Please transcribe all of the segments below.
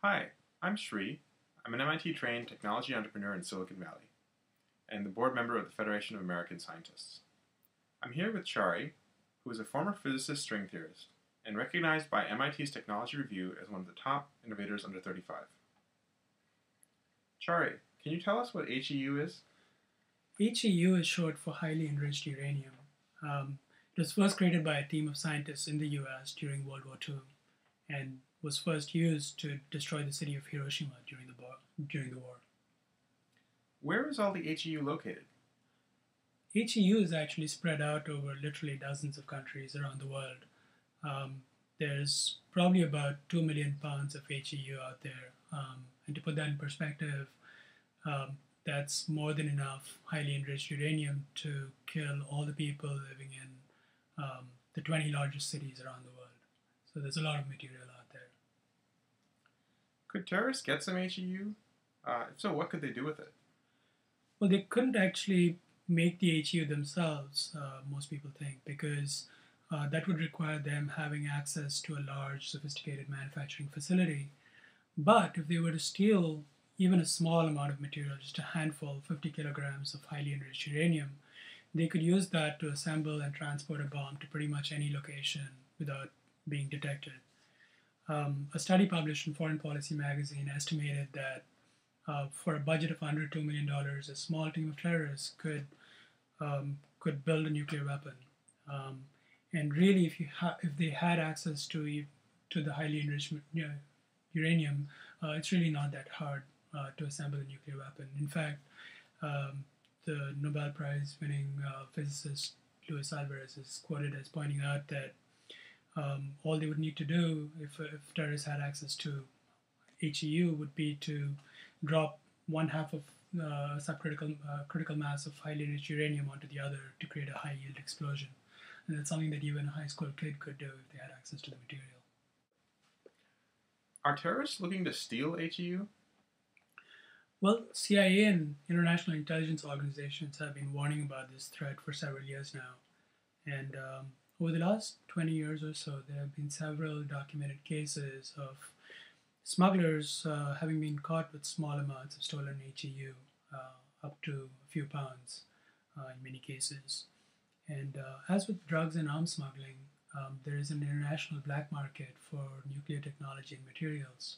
Hi, I'm Chari. I'm an MIT-trained technology entrepreneur in Silicon Valley, and the board member of the Federation of American Scientists. I'm here with Chari, who is a former physicist string theorist, and recognized by MIT's Technology Review as one of the top innovators under 35. Chari, can you tell us what HEU is? HEU is short for highly enriched uranium. It was first created by a team of scientists in the US during World War II and was first used to destroy the city of Hiroshima during the war. Where is all the HEU located? HEU is actually spread out over literally dozens of countries around the world. There's probably about 2 million pounds of HEU out there. And to put that in perspective, that's more than enough highly enriched uranium to kill all the people living in the 20 largest cities around the world. So there's a lot of material out there. Could terrorists get some HEU? If so, what could they do with it? Well, they couldn't actually make the HEU themselves, most people think, because that would require them having access to a large, sophisticated manufacturing facility. But if they were to steal even a small amount of material, just a handful, 50 kilograms of highly enriched uranium, they could use that to assemble and transport a bomb to pretty much any location without being detected. A study published in Foreign Policy magazine estimated that for a budget of under $2 million, a small team of terrorists could build a nuclear weapon. And really, if they had access to the highly enriched uranium, it's really not that hard to assemble a nuclear weapon. In fact, the Nobel Prize winning physicist Luis Alvarez is quoted as pointing out that all they would need to do if terrorists had access to HEU would be to drop one half of critical mass of highly enriched uranium onto the other to create a high yield explosion. And that's something that even a high school kid could do if they had access to the material. Are terrorists looking to steal HEU? Well, CIA and international intelligence organizations have been warning about this threat for several years now. And over the last 20 years or so, there have been several documented cases of smugglers having been caught with small amounts of stolen HEU, up to a few pounds in many cases. And as with drugs and arms smuggling, there is an international black market for nuclear technology and materials.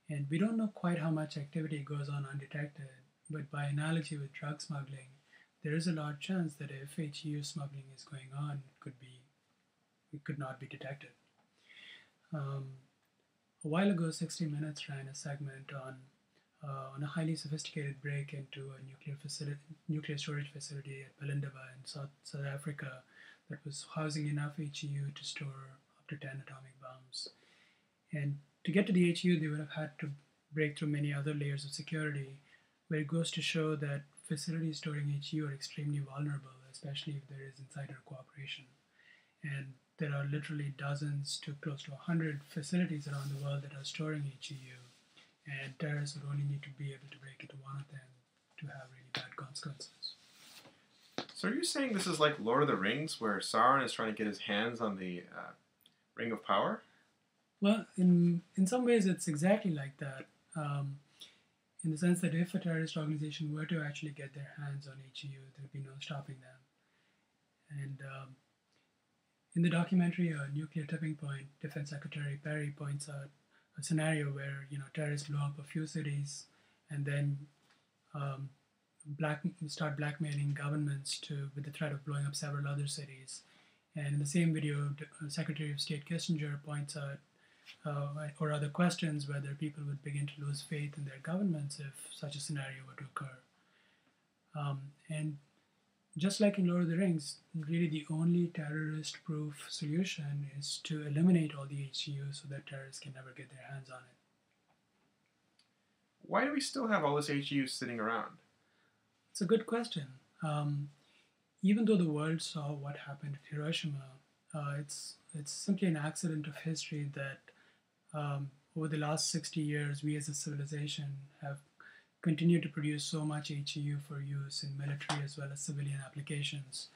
And we don't know quite how much activity goes on undetected, but by analogy with drug smuggling, there is a large chance that if HEU smuggling is going on, it could not be detected. A while ago, 60 Minutes ran a segment on a highly sophisticated break into a nuclear storage facility at Belindaba in South Africa that was housing enough HEU to store up to 10 atomic bombs. And to get to the HEU, they would have had to break through many other layers of security, where it goes to show that facilities storing HEU are extremely vulnerable, especially if there is insider cooperation. And there are literally dozens to close to 100 facilities around the world that are storing HEU, and terrorists would only need to be able to break into one of them to have really bad consequences. So are you saying this is like Lord of the Rings, where Sauron is trying to get his hands on the Ring of Power? Well, in some ways, it's exactly like that, in the sense that if a terrorist organization were to actually get their hands on HEU, there would be no stopping them. And in the documentary, Nuclear Tipping Point, Defense Secretary Perry points out a scenario where terrorists blow up a few cities and then start blackmailing governments with the threat of blowing up several other cities. And in the same video, Secretary of State Kissinger points out, or other questions whether people would begin to lose faith in their governments if such a scenario were to occur. And just like in Lord of the Rings, really the only terrorist-proof solution is to eliminate all the HEU so that terrorists can never get their hands on it. Why do we still have all this HEU sitting around? It's a good question. Even though the world saw what happened at Hiroshima, it's simply an accident of history that over the last 60 years, we as a civilization have continued to produce so much HEU for use in military as well as civilian applications,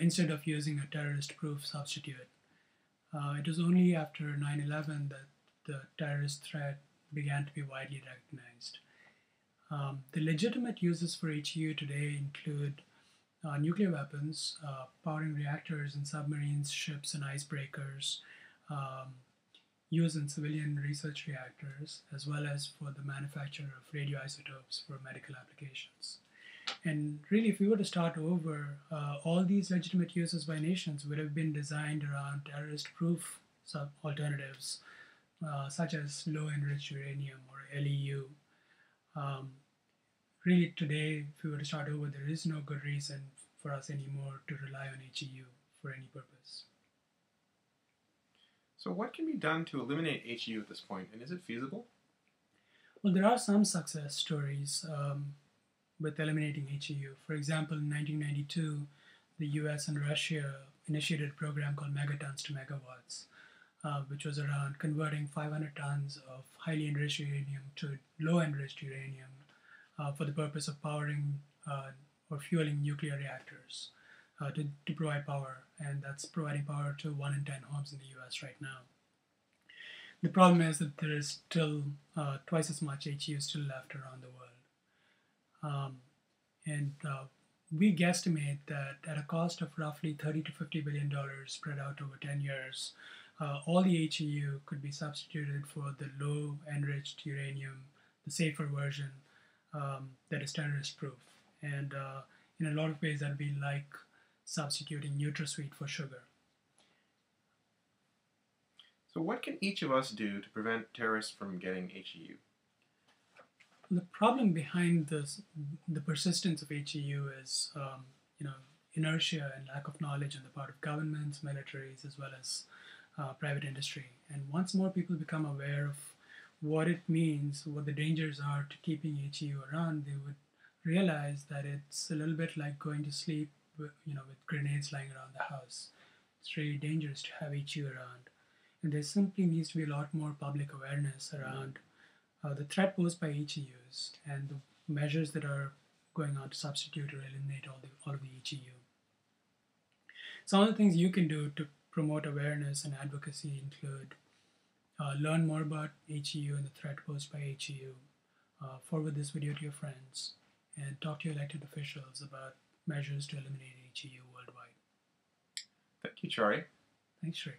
instead of using a terrorist-proof substitute. It was only after 9/11 that the terrorist threat began to be widely recognized. The legitimate uses for HEU today include nuclear weapons, powering reactors in submarines, ships, and icebreakers, use in civilian research reactors, as well as for the manufacture of radioisotopes for medical applications. And really, if we were to start over, all these legitimate uses by nations would have been designed around terrorist-proof alternatives, such as low-enriched uranium or LEU. Really, today, if we were to start over, there is no good reason for us anymore to rely on HEU for any purpose. So what can be done to eliminate HEU at this point, and is it feasible? Well, there are some success stories with eliminating HEU. For example, in 1992, the US and Russia initiated a program called megatons to megawatts, which was around converting 500 tons of highly enriched uranium to low enriched uranium for the purpose of powering or fueling nuclear reactors to provide power. And that's providing power to 1 in 10 homes in the US right now. The problem is that there is still twice as much HEU still left around the world. We guesstimate that at a cost of roughly $30 to $50 billion spread out over 10 years, all the HEU could be substituted for the low enriched uranium, the safer version that is terrorist proof. And in a lot of ways, that would be like substituting NutraSweet for sugar. So what can each of us do to prevent terrorists from getting HEU? The problem behind the persistence of HEU is inertia and lack of knowledge on the part of governments, militaries, as well as private industry. And once more people become aware of what it means, what the dangers are to keeping HEU around, they would realize that it's a little bit like going to sleep with grenades lying around the house. It's really dangerous to have HEU around. And there simply needs to be a lot more public awareness around the threat posed by HEUs and the measures that are going on to substitute or eliminate all of the HEU. Some of the things you can do to promote awareness and advocacy include learn more about HEU and the threat posed by HEU, forward this video to your friends, and talk to your elected officials about measures to eliminate HEU worldwide. Thank you, Chari. Thanks, Chari.